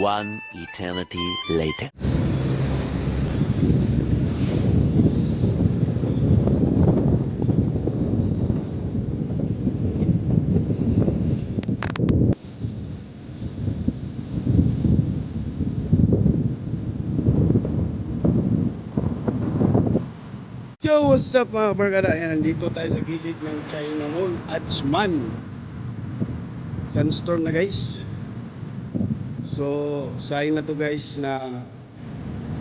One eternity later. Yo, what's up mga barkada? Ayan, nandito tayo sa gilid ng China Mall, Achman. Sunstorm na guys. So, sign na to guys na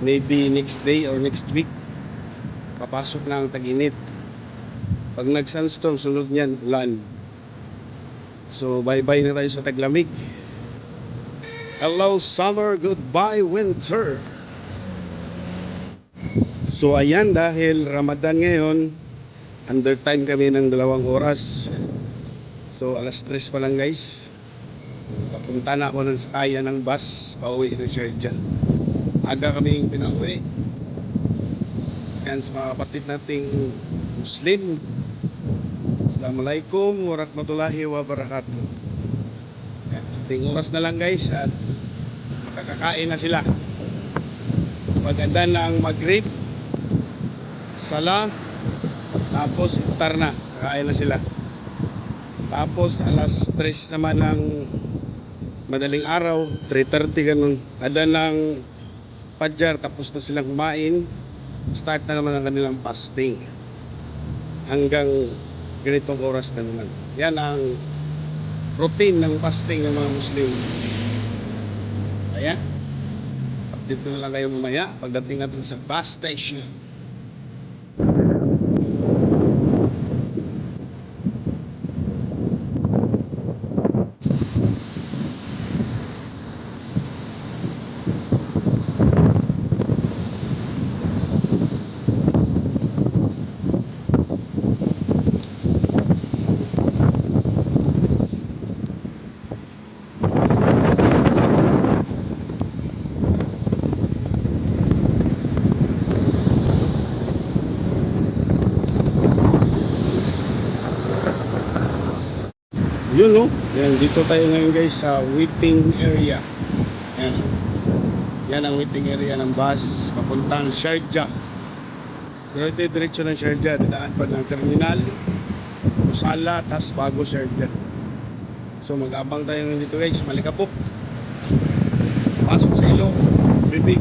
maybe next day or next week papasok na ang tag-init. Pag nag-sunstorm, sunod niyan, ulan. So, bye-bye na tayo sa taglamig. Hello summer, goodbye winter. So ayan, dahil Ramadan ngayon, under time kami ng 2 oras. So alas 3 pa lang guys. Papunta na ako ng sakaya ng bus pauwi ng Sharjah. Aga kaming pinauwi. Yan sa mga kapatid nating Muslim. Assalamualaikum warahmatullahi wabarakatuh. Yan, ating oras na lang guys at makakakain na sila. Maganda na ang Maghrib, Sala, tapos iftar na, kakain na sila. Tapos alas 3 naman ng madaling araw, 3:30 ganun, ada ng Fajr, tapos na silang kumain. Start na naman ang kanilang fasting hanggang ganitong oras na naman. Yan ang routine ng fasting ng mga Muslim. Ayan, update na lang kayo mamaya pagdating natin sa bus station. Yun no, yan, dito tayo ngayon guys sa waiting area. Yan, yan ang waiting area ng bus papuntang Sharjah. Diretso ng Sharjah, dadaan pa ng terminal Usala, tas bago Sharjah. So mag-abang tayo ngayon dito guys, Malikapok, pasok sa ilog, bibig.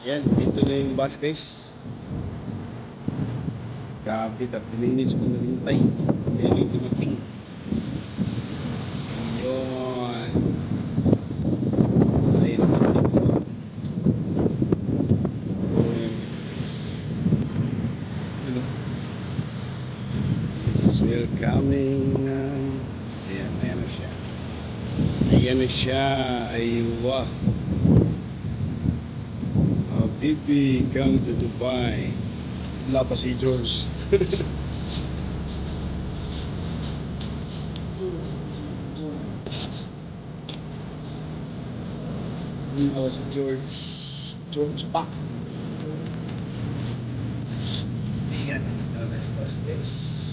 Yan, dito na yung bus guys. Grabe, 30 minutes ko nalintay. Yan yung dumating. Yun. Ayun naman dito. Ano? It's welcoming. Ayan, ayan na siya. Ayan na siya. Aywa. Habibi, come to Dubai. Wala pa si George. Wala si George. George pa. Ayan. Let's bust this.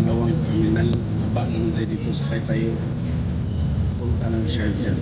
pangalawang terminal. Baba naman tayo dito, sakay tayo punta ng Sharjah.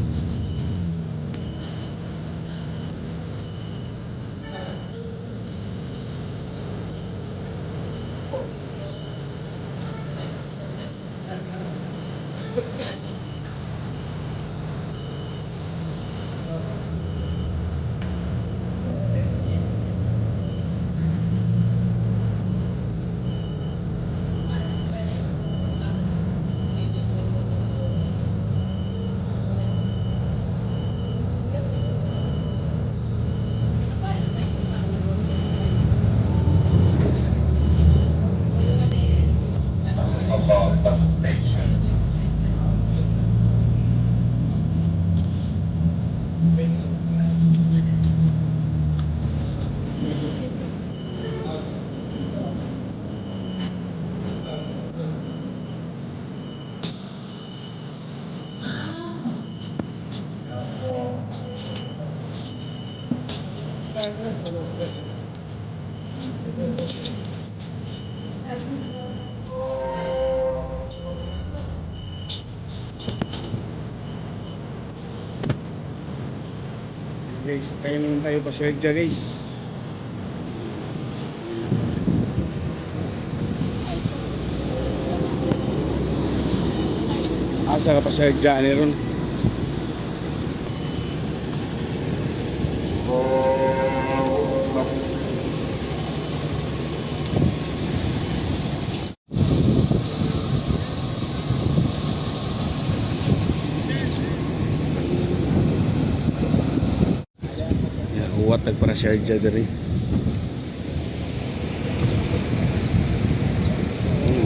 Guys, kaya naman tayo pa Sharjah guys. Asa ka pa Sharjah ni ron? Huwatag para Sharjah diri.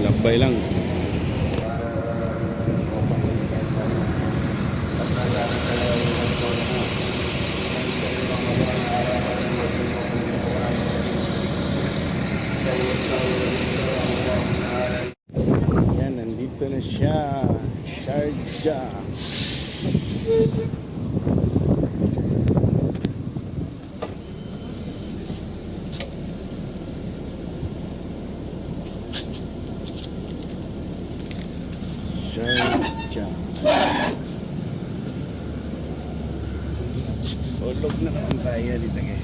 Labay lang. Yan, nandito na siya. Sharjah. Sharjah. Ulog na naman tayo dito guys.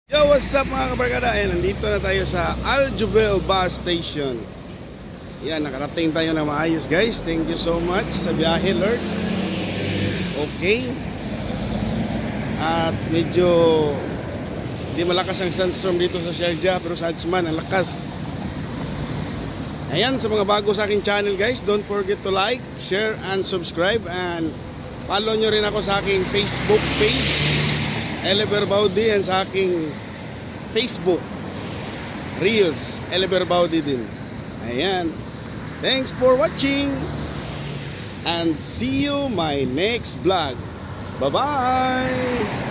Yo, what's up mga kabarkada? Ayan, nandito na tayo sa Al Jubail Bus Station. Yan, nakarating tayo na maayos guys. Thank you so much sa biyahe, Lord. Okay. At medyo di malakas ang sandstorm dito sa Sharjah, pero sa Ajman ang lakas. Ayan, sa mga bago sa aking channel guys, don't forget to like, share, and subscribe. And follow nyo rin ako sa aking Facebook page, Eliber Baudi, and sa aking Facebook Reels, Eliber Baudi din. Ayan. Thanks for watching and see you my next vlog. Bye-bye!